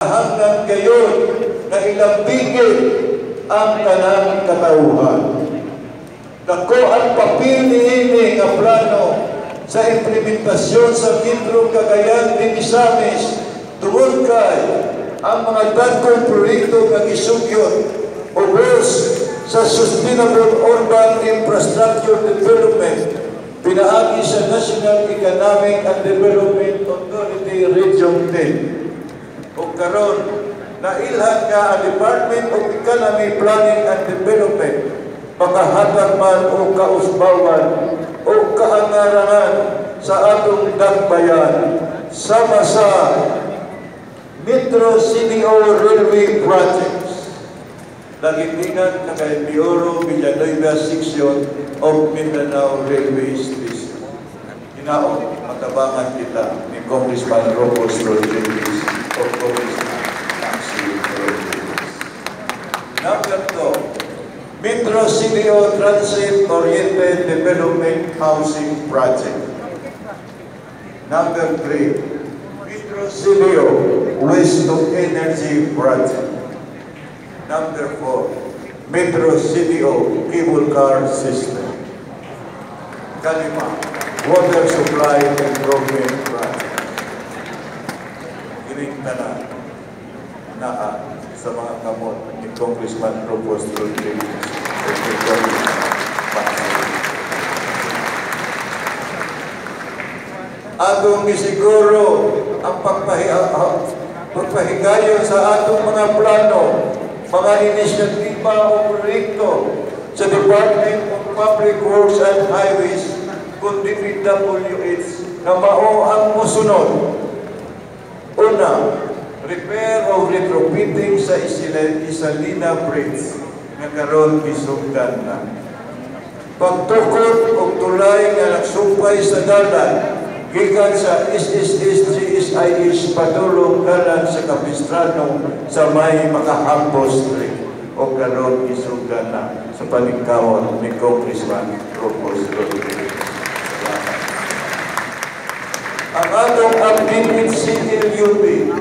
hanggang gayon na ilambigin ang kanang katauhan. Dako ang papel niini nga plano sa implementasyon sa Metro Cagayan de Misamis tungod kay ang mga dagkong proyekto nga gisugyon ubos sa Sustainable Urban Infrastructure Development pinaagi sa National Economic and Development Authority Region 10. O karon nailhan nga ang Department of Economy, Planning and Development makahatag man o kausbawan o kaangarangan sa atong dakbayan sama sa Metro CDO Railway Projects. Lagitingan na kay Pioro Villanueva Section of Mindanao Railway Station. Hinaon, matabangan kita ni Congressman Rocos Rodriguez o Congressman Nancy Rodriguez. Number 2, Metro CDO Transit Oriented Development Housing Project. Number 3, Metro CDO Waste to Energy Project. Number 4, Metro CDO Cable Car System. Kalima, Water Supply Improvement Project. Iring tanan naa sa mga kamot ni Congressman Rocos Rodriguez o ni Congressman Nancy. Atong gisiguro ang pagpahigayon sa atong mga plano, mga inisyatiba o proyekto sa Department of Public Works and Highways kung DPWH na mao ang musunod. Una, repair o retrofitting sa Isalina Bridge nga karon gisugdan na. Pagtukod og tulay nga nagsumpay sa dalan gikan sa SSS-GSIS padulong dalan sa Capistrano sa may Makahambos Street o karon gisugdan na sa paningkawon ni Congressman Rocos Rodriguez. Ang atong updated CLUB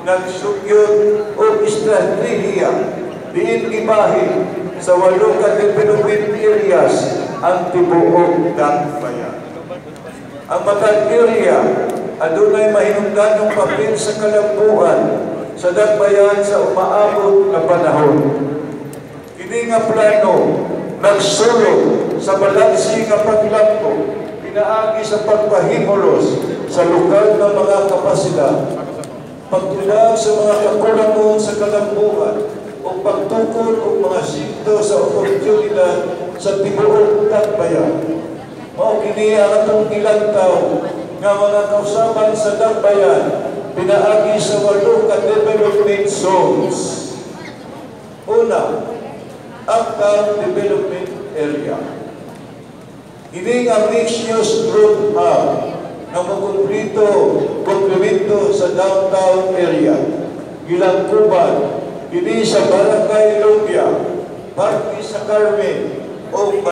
nagsugyot o estratehiya diin gibahin sa 8 ka development areas ang tibuok dakbayan. Ang matag area adunay mahinungdanong papel sa kalambuan sa dakbayan sa umaabot na panahon. Kini nga plano nagsulod sa balansi nga paglambo pinaagi sa pagpahimulos sa lokal na mga kapasidad, pagtulag sa mga kakulangon sa kalambuan o pagtukod o mga sinto sa oportunidad sa tibuok dakbayan. Mao kini ang atong ilantaw nga mga kausaban sa dakbayan pinaagi sa 8 ka development zones. Una, Uptown Development Area. Ini nga mixed-use road hub na komplemento sa downtown area. Gilangkuban, kini sa Barangay Lumbia, Parque sa Carmen, o